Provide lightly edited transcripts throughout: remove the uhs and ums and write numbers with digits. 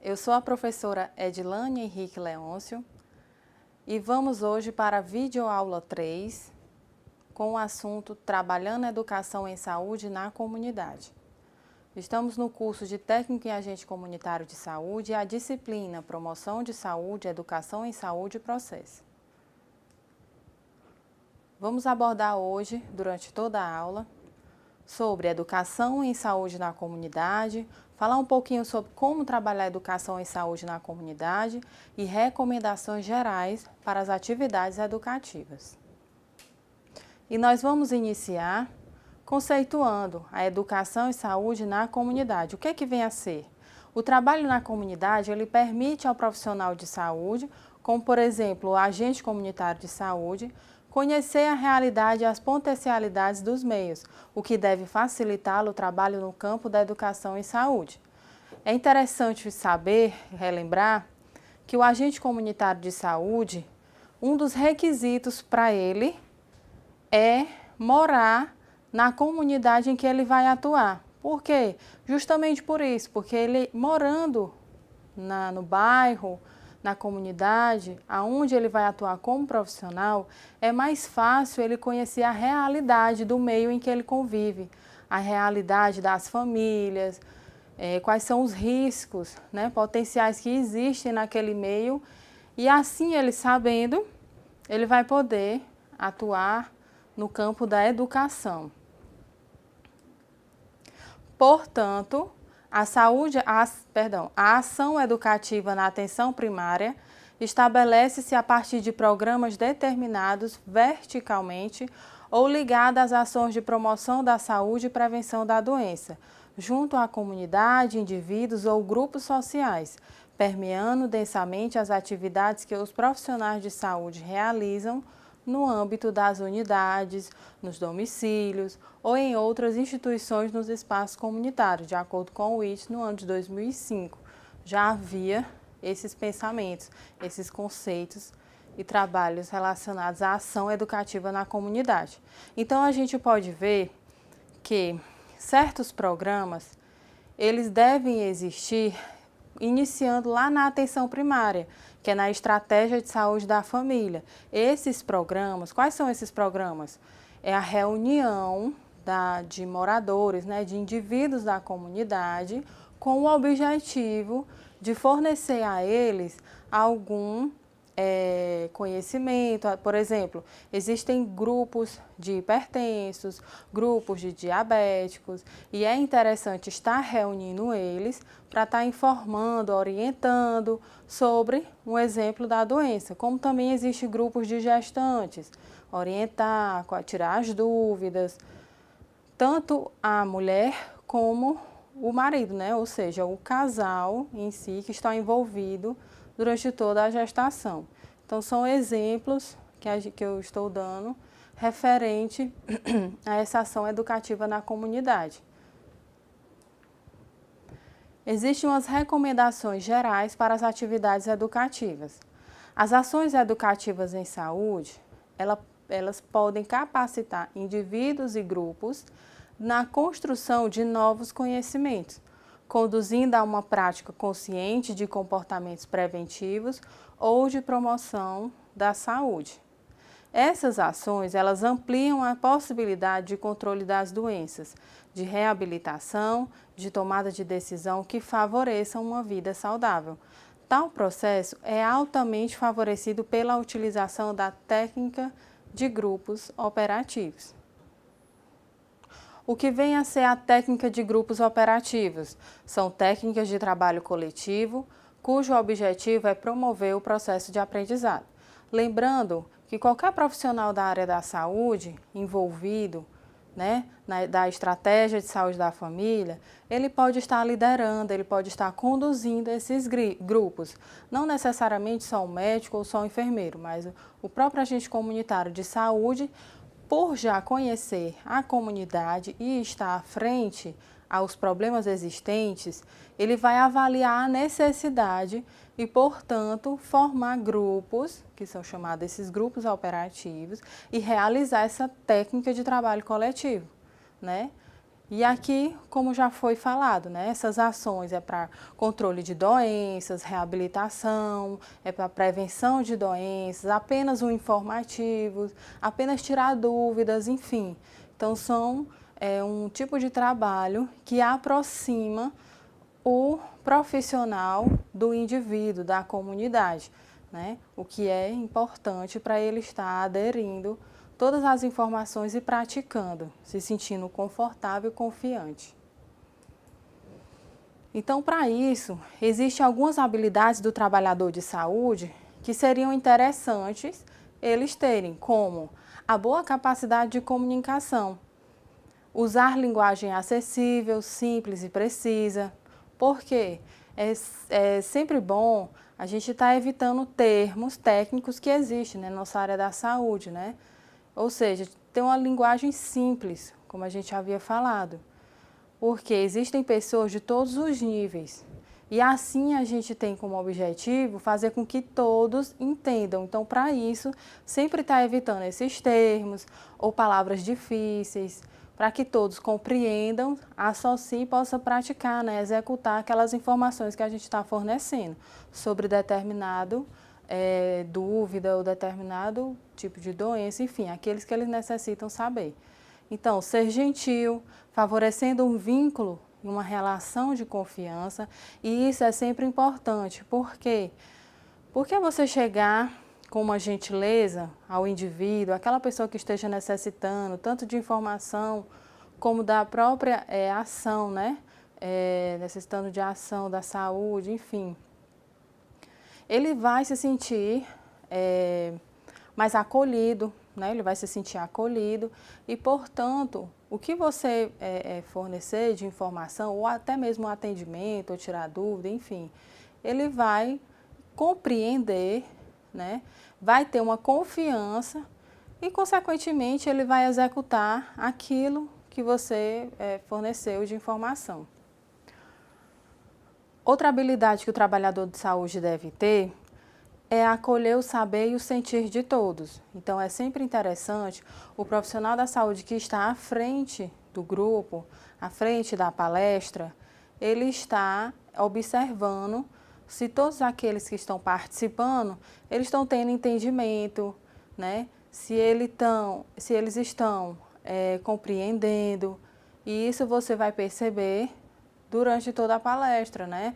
Eu sou a professora Edilane Henrique Leôncio e vamos hoje para a videoaula 3 com o assunto Trabalhando a Educação em Saúde na Comunidade. Estamos no curso de Técnico em Agente Comunitário de Saúde e a disciplina Promoção de Saúde, Educação em Saúde e Processo. Vamos abordar hoje, durante toda a aula, sobre educação em saúde na comunidade, falar um pouquinho sobre como trabalhar a educação em saúde na comunidade e recomendações gerais para as atividades educativas. E nós vamos iniciar conceituando a educação em saúde na comunidade. O que é que vem a ser? O trabalho na comunidade, ele permite ao profissional de saúde, como por exemplo o agente comunitário de saúde, conhecer a realidade e as potencialidades dos meios, o que deve facilitá-lo o trabalho no campo da educação em saúde. É interessante saber, relembrar, que o agente comunitário de saúde, um dos requisitos para ele é morar na comunidade em que ele vai atuar. Por quê? Justamente por isso, porque ele morando no bairro, na comunidade, aonde ele vai atuar como profissional, é mais fácil ele conhecer a realidade do meio em que ele convive, a realidade das famílias, quais são os riscos, né, potenciais que existem naquele meio, e assim ele sabendo, ele vai poder atuar no campo da educação. Portanto, a ação educativa na atenção primária estabelece-se a partir de programas determinados verticalmente ou ligados às ações de promoção da saúde e prevenção da doença, junto à comunidade, indivíduos ou grupos sociais, permeando densamente as atividades que os profissionais de saúde realizam no âmbito das unidades, nos domicílios ou em outras instituições nos espaços comunitários, de acordo com o ITE, no ano de 2005. Já havia esses pensamentos, esses conceitos e trabalhos relacionados à ação educativa na comunidade. Então, a gente pode ver que certos programas, eles devem existir iniciando lá na atenção primária, que é na estratégia de saúde da família. Esses programas, quais são esses programas? É a reunião de moradores, né, de indivíduos da comunidade, com o objetivo de fornecer a eles algum conhecimento. Por exemplo, existem grupos de hipertensos, grupos de diabéticos, e é interessante estar reunindo eles para estar informando, orientando sobre um exemplo da doença. Como também existem grupos de gestantes, orientar, tirar as dúvidas, tanto a mulher como o marido, né? Ou seja, o casal em si que está envolvido durante toda a gestação. Então, são exemplos que eu estou dando referente a essa ação educativa na comunidade. Existem umas recomendações gerais para as atividades educativas. As ações educativas em saúde, elas podem capacitar indivíduos e grupos na construção de novos conhecimentos, conduzindo a uma prática consciente de comportamentos preventivos ou de promoção da saúde. Essas ações, elas ampliam a possibilidade de controle das doenças, de reabilitação, de tomada de decisão que favoreçam uma vida saudável. Tal processo é altamente favorecido pela utilização da técnica de grupos operativos. O que vem a ser a técnica de grupos operativos? São técnicas de trabalho coletivo, cujo objetivo é promover o processo de aprendizado. Lembrando que qualquer profissional da área da saúde envolvido, né, da estratégia de saúde da família, ele pode estar liderando, ele pode estar conduzindo esses grupos. Não necessariamente só o médico ou só o enfermeiro, mas o próprio agente comunitário de saúde, por já conhecer a comunidade e estar à frente aos problemas existentes, ele vai avaliar a necessidade e, portanto, formar grupos, que são chamados esses grupos operativos, e realizar essa técnica de trabalho coletivo, né? E aqui, como já foi falado, né, essas ações é para controle de doenças, reabilitação, é para prevenção de doenças, apenas um informativo, apenas tirar dúvidas, enfim. Então, são um tipo de trabalho que aproxima o profissional do indivíduo, da comunidade, né? O que é importante para ele estar aderindo todas as informações e praticando, se sentindo confortável e confiante. Então, para isso, existem algumas habilidades do trabalhador de saúde que seriam interessantes eles terem, como a boa capacidade de comunicação, usar linguagem acessível, simples e precisa, porque é sempre bom a gente estar evitando termos técnicos que existem, né, na nossa área da saúde, né? Ou seja, ter uma linguagem simples, como a gente havia falado, porque existem pessoas de todos os níveis e assim a gente tem como objetivo fazer com que todos entendam. Então, para isso, sempre está evitando esses termos ou palavras difíceis, para que todos compreendam, associem e possam praticar, né, executar aquelas informações que a gente está fornecendo sobre determinado dúvida ou determinado tipo de doença, enfim, aqueles que eles necessitam saber. Então, ser gentil, favorecendo um vínculo e uma relação de confiança, e isso é sempre importante. Por quê? Porque você chegar com uma gentileza ao indivíduo, aquela pessoa que esteja necessitando tanto de informação como da própria ação, né? Necessitando de ação da saúde, enfim. Ele vai se sentir mais acolhido, né? Ele vai se sentir acolhido e, portanto, o que você fornecer de informação, ou até mesmo atendimento, ou tirar dúvida, enfim, ele vai compreender, né? Vai ter uma confiança e, consequentemente, ele vai executar aquilo que você forneceu de informação. Outra habilidade que o trabalhador de saúde deve ter é acolher o saber e o sentir de todos. Então, é sempre interessante o profissional da saúde que está à frente do grupo, à frente da palestra, ele está observando se todos aqueles que estão participando, eles estão tendo entendimento, né? Se eles estão compreendendo, e isso você vai perceber durante toda a palestra, né?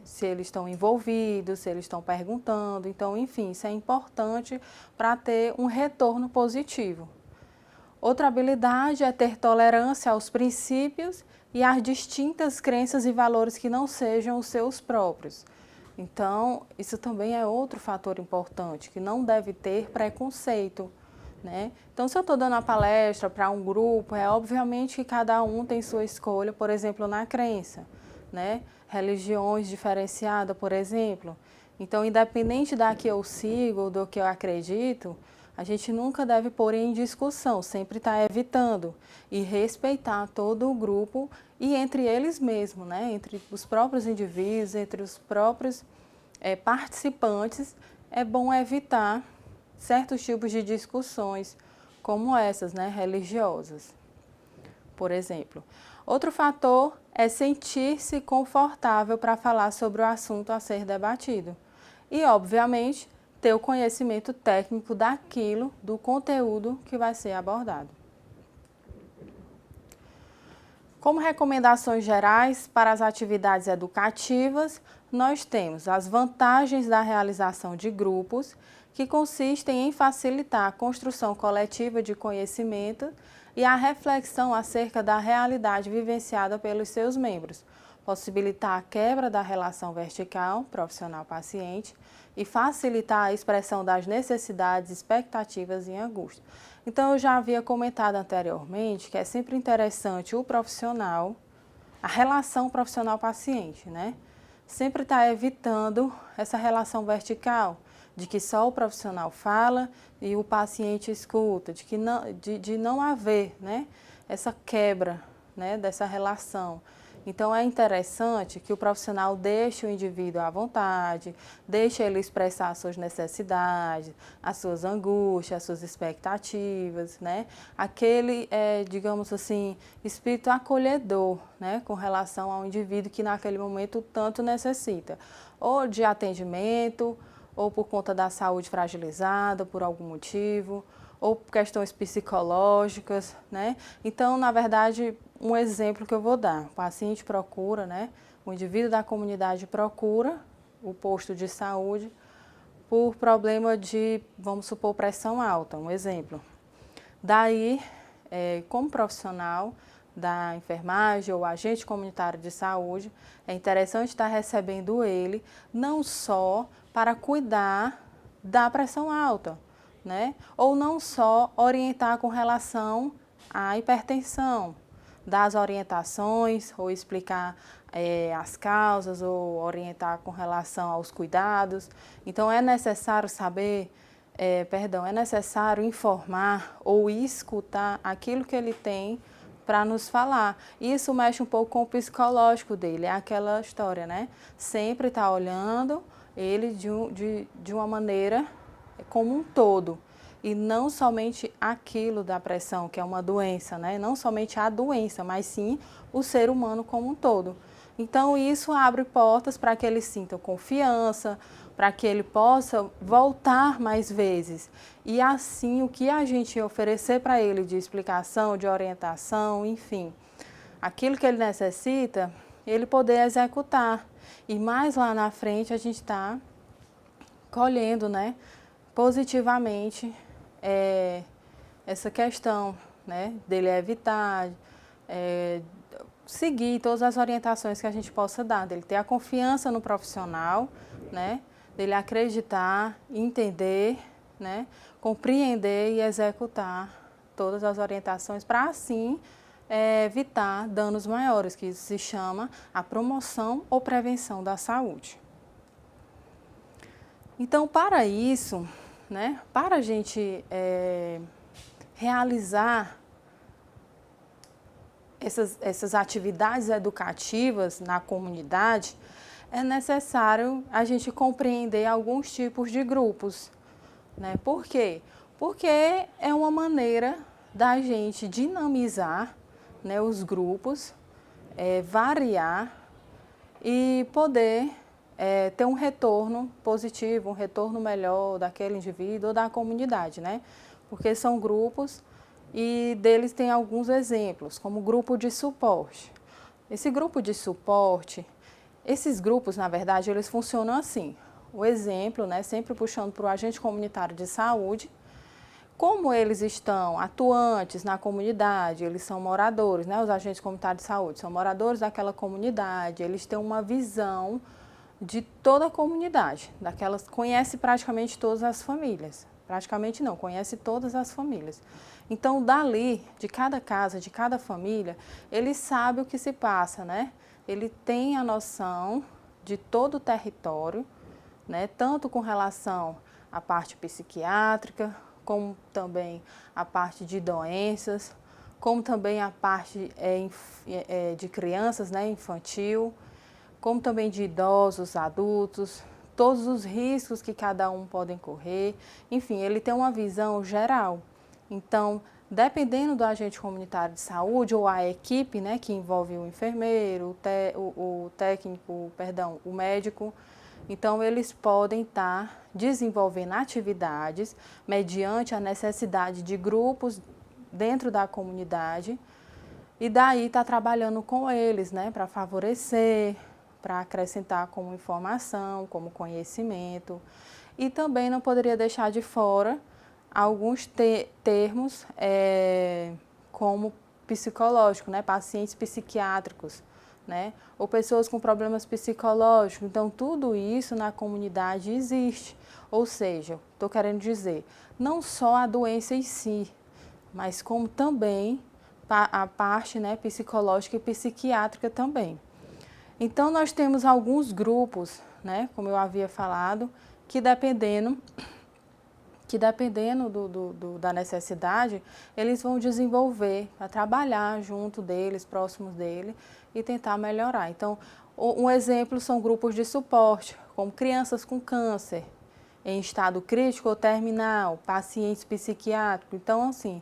Se eles estão envolvidos, se eles estão perguntando. Então, enfim, isso é importante para ter um retorno positivo. Outra habilidade é ter tolerância aos princípios e às distintas crenças e valores que não sejam os seus próprios. Então, isso também é outro fator importante, que não deve ter preconceito, né? Então, se eu estou dando a palestra para um grupo, obviamente que cada um tem sua escolha, por exemplo, na crença, né? Religiões diferenciadas, por exemplo. Então, independente da que eu sigo ou do que eu acredito, a gente nunca deve pôr em discussão, sempre está evitando e respeitar todo o grupo e entre eles mesmos, né? Entre os próprios indivíduos, entre os próprios participantes, é bom evitar certos tipos de discussões como essas, né, religiosas, por exemplo. Outro fator é sentir-se confortável para falar sobre o assunto a ser debatido e, obviamente, ter o conhecimento técnico daquilo, do conteúdo que vai ser abordado. Como recomendações gerais para as atividades educativas, nós temos as vantagens da realização de grupos, que consistem em facilitar a construção coletiva de conhecimento e a reflexão acerca da realidade vivenciada pelos seus membros, possibilitar a quebra da relação vertical profissional-paciente e facilitar a expressão das necessidades, expectativas e angústias. Então, eu já havia comentado anteriormente que é sempre interessante o profissional, a relação profissional-paciente, né? Sempre está evitando essa relação vertical, de que só o profissional fala e o paciente escuta, de não haver, né, essa quebra, né, dessa relação. Então, é interessante que o profissional deixe o indivíduo à vontade, deixe ele expressar as suas necessidades, as suas angústias, as suas expectativas, né? Aquele, digamos assim, espírito acolhedor, né? Com relação ao indivíduo que naquele momento tanto necessita, ou de atendimento, ou por conta da saúde fragilizada, por algum motivo, ou questões psicológicas, né? Então, na verdade, um exemplo que eu vou dar, o paciente procura, né? O indivíduo da comunidade procura o posto de saúde por problema de, vamos supor, pressão alta, um exemplo. Daí, como profissional da enfermagem ou agente comunitário de saúde, é interessante estar recebendo ele, não só para cuidar da pressão alta, né? Ou não só orientar com relação à hipertensão, dar as orientações ou explicar as causas ou orientar com relação aos cuidados. Então, é necessário saber, é necessário informar ou escutar aquilo que ele tem para nos falar. Isso mexe um pouco com o psicológico dele, é aquela história, né? Sempre está olhando ele de uma maneira como um todo, e não somente aquilo da pressão, que é uma doença, né? Não somente a doença, mas sim o ser humano como um todo. Então, isso abre portas para que ele sinta confiança, para que ele possa voltar mais vezes. E assim, o que a gente oferecer para ele de explicação, de orientação, enfim, aquilo que ele necessita, ele poder executar. E mais lá na frente, a gente está colhendo, né, positivamente essa questão, né, dele evitar, seguir todas as orientações que a gente possa dar, dele ter a confiança no profissional, né, dele acreditar, entender, né, compreender e executar todas as orientações para assim evitar danos maiores, que isso se chama a promoção ou prevenção da saúde. Então, para isso, né, para a gente realizar essas atividades educativas na comunidade, é necessário a gente compreender alguns tipos de grupos, né? Por quê? Porque é uma maneira da gente dinamizar, né, os grupos, variar e poder ter um retorno positivo, um retorno melhor daquele indivíduo ou da comunidade, né? Porque são grupos e deles tem alguns exemplos, como grupo de suporte. Esse grupo de suporte, esses grupos, na verdade, eles funcionam assim. O exemplo, né, sempre puxando para o agente comunitário de saúde, como eles estão atuantes na comunidade, eles são moradores, né, os agentes comunitários de saúde são moradores daquela comunidade, eles têm uma visão de toda a comunidade, conhece praticamente todas as famílias, praticamente não, conhece todas as famílias. Então, dali, de cada casa, de cada família, ele sabe o que se passa, né? Ele tem a noção de todo o território, né? Tanto com relação à parte psiquiátrica, como também a parte de doenças, como também a parte de crianças, né? Infantil, como também de idosos, adultos, todos os riscos que cada um pode correr. Enfim, ele tem uma visão geral. Então, dependendo do agente comunitário de saúde ou a equipe, né, que envolve o enfermeiro, o técnico, perdão, o médico, então eles podem estar desenvolvendo atividades mediante a necessidade de grupos dentro da comunidade e daí estar trabalhando com eles, né, para favorecer, para acrescentar como informação, como conhecimento. E também não poderia deixar de fora alguns termos como psicológico, né? Pacientes psiquiátricos, né? Ou pessoas com problemas psicológicos. Então, tudo isso na comunidade existe. Ou seja, estou querendo dizer, não só a doença em si, mas como também a parte, né, psicológica e psiquiátrica também. Então, nós temos alguns grupos, né, como eu havia falado, que dependendo, que dependendo da necessidade, eles vão desenvolver, para trabalhar junto deles, próximos dele e tentar melhorar. Então, um exemplo são grupos de suporte, como crianças com câncer, em estado crítico ou terminal, pacientes psiquiátricos. Então, assim,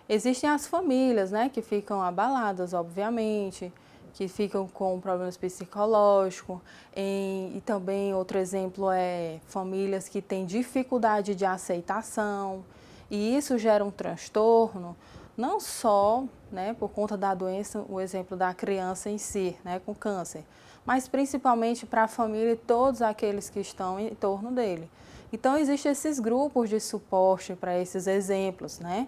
existem as famílias, né, que ficam abaladas, obviamente, que ficam com problemas psicológicos, e também outro exemplo é famílias que têm dificuldade de aceitação, e isso gera um transtorno, não só, né, por conta da doença, o exemplo da criança em si, né, com câncer, mas principalmente para a família e todos aqueles que estão em torno dele. Então, existem esses grupos de suporte para esses exemplos, né,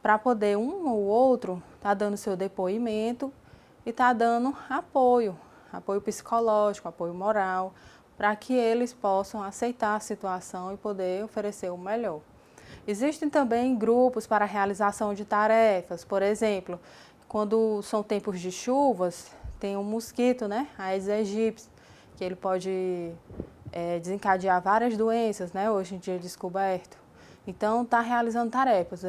para poder um ou outro estar dando seu depoimento e está dando apoio psicológico, apoio moral, para que eles possam aceitar a situação e poder oferecer o melhor. Existem também grupos para a realização de tarefas, por exemplo, quando são tempos de chuvas, tem um mosquito, né, Aedes aegypti, que ele pode desencadear várias doenças, né, hoje em dia descoberto. Então, está realizando tarefas,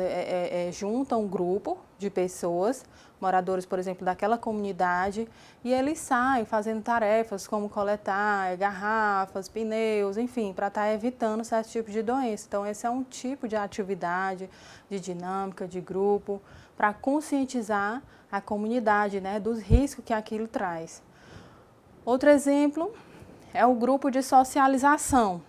junta um grupo de pessoas, moradores, por exemplo, daquela comunidade, e eles saem fazendo tarefas como coletar garrafas, pneus, enfim, para estar evitando certos tipos de doenças. Então, esse é um tipo de atividade, de dinâmica, de grupo, para conscientizar a comunidade, né, dos riscos que aquilo traz. Outro exemplo é o grupo de socialização.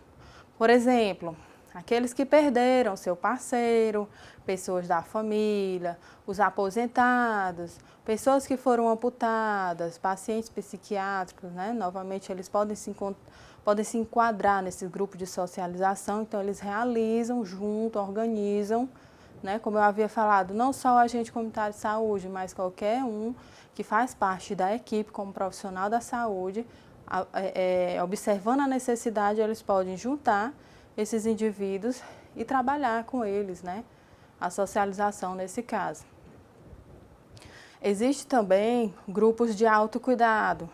Por exemplo, aqueles que perderam seu parceiro, pessoas da família, os aposentados, pessoas que foram amputadas, pacientes psiquiátricos, né? Novamente, eles podem se enquadrar nesse grupo de socialização, então eles realizam junto, organizam, né? Como eu havia falado, não só o agente comunitário de saúde, mas qualquer um que faz parte da equipe como profissional da saúde, observando a necessidade, eles podem juntar esses indivíduos e trabalhar com eles, né? A socialização nesse caso. Existem também grupos de autocuidado,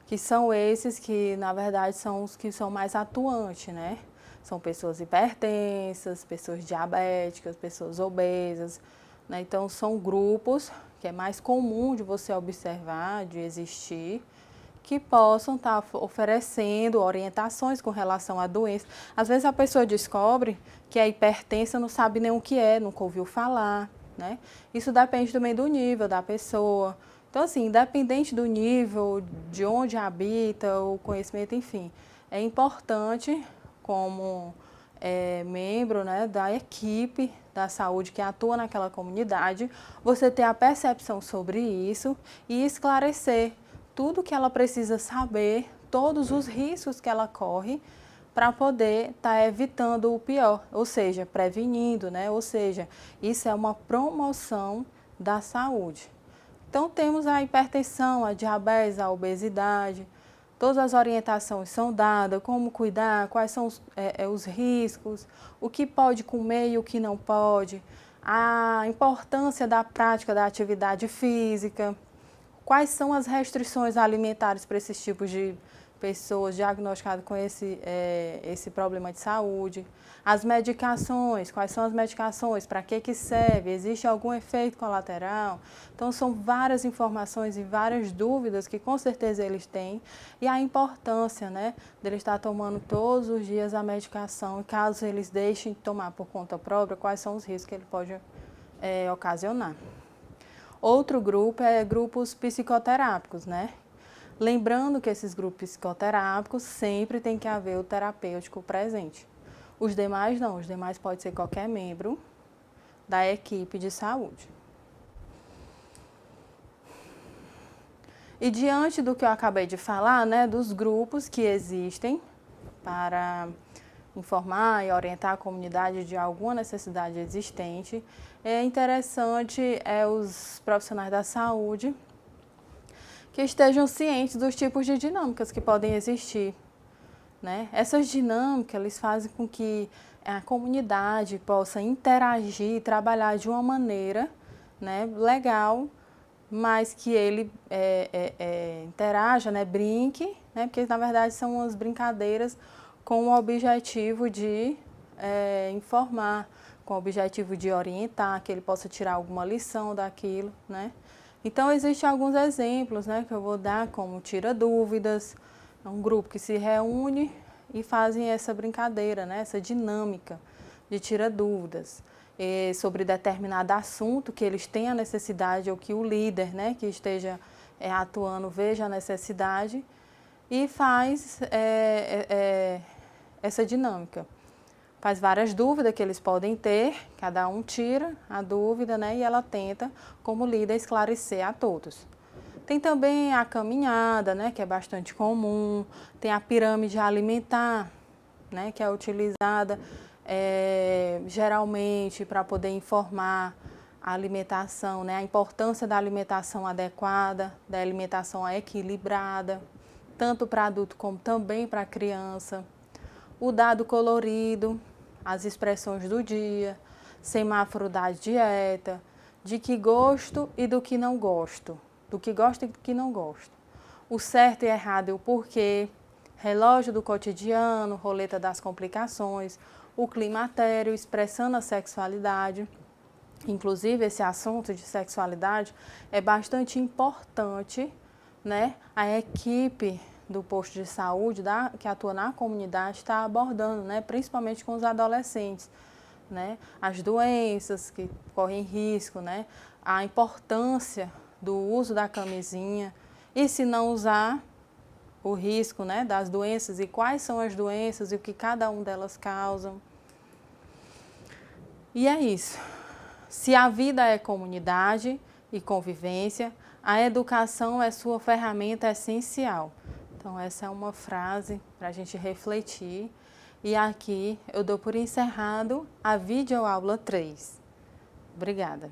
que são esses que, na verdade, são os que são mais atuantes, né? São pessoas hipertensas, pessoas diabéticas, pessoas obesas, né? Então, são grupos que é mais comum de você observar, de existir, que possam estar oferecendo orientações com relação à doença. Às vezes a pessoa descobre que é hipertensa, não sabe nem o que é, nunca ouviu falar, né? Isso depende também do nível da pessoa. Então, assim, independente do nível, de onde habita, o conhecimento, enfim, é importante como membro, né, da equipe da saúde que atua naquela comunidade, você ter a percepção sobre isso e esclarecer tudo que ela precisa saber, todos os riscos que ela corre para poder estar evitando o pior, ou seja, prevenindo, né? Ou seja, isso é uma promoção da saúde. Então, temos a hipertensão, a diabetes, a obesidade, todas as orientações são dadas, como cuidar, quais são os riscos, o que pode comer e o que não pode, a importância da prática da atividade física, quais são as restrições alimentares para esses tipos de pessoas diagnosticadas com esse problema de saúde, as medicações, quais são as medicações, para que serve, existe algum efeito colateral. Então, são várias informações e várias dúvidas que com certeza eles têm e a importância, né, deles estar tomando todos os dias a medicação e caso eles deixem de tomar por conta própria, quais são os riscos que ele pode ocasionar. Outro grupo é grupos psicoterápicos, né? Lembrando que esses grupos psicoterápicos sempre tem que haver o terapêutico presente. Os demais não, os demais pode ser qualquer membro da equipe de saúde. E diante do que eu acabei de falar, né, dos grupos que existem para informar e orientar a comunidade de alguma necessidade existente, é interessante os profissionais da saúde que estejam cientes dos tipos de dinâmicas que podem existir, né? Essas dinâmicas eles fazem com que a comunidade possa interagir e trabalhar de uma maneira, né, legal, mas que ele interaja, né, brinque, né, porque na verdade são umas brincadeiras com o objetivo de informar, com o objetivo de orientar, que ele possa tirar alguma lição daquilo, né? Então, existem alguns exemplos, né, que eu vou dar, como Tira Dúvidas, é um grupo que se reúne e fazem essa brincadeira, né, essa dinâmica de Tira Dúvidas sobre determinado assunto que eles têm a necessidade ou que o líder, né, que esteja atuando veja a necessidade e faz essa dinâmica. Faz várias dúvidas que eles podem ter, cada um tira a dúvida, né, e ela tenta, como líder, esclarecer a todos. Tem também a caminhada, né, que é bastante comum, tem a pirâmide alimentar, né, que é utilizada geralmente para poder informar a alimentação, né, a importância da alimentação adequada, da alimentação equilibrada, tanto para adulto como também para criança. O dado colorido, as expressões do dia, semáforo da dieta, de que gosto e do que não gosto, do que gosto e do que não gosto. O certo e errado e o porquê, relógio do cotidiano, roleta das complicações, o climatério expressando a sexualidade. Inclusive, esse assunto de sexualidade é bastante importante, né? A equipe do posto de saúde que atua na comunidade está abordando, né? Principalmente com os adolescentes, né? As doenças que correm risco, né? A importância do uso da camisinha e, se não usar, o risco, né, das doenças e quais são as doenças e o que cada uma delas causam. E é isso. Se a vida é comunidade e convivência, a educação é sua ferramenta essencial. Então, essa é uma frase para a gente refletir. E aqui eu dou por encerrado a videoaula 3. Obrigada.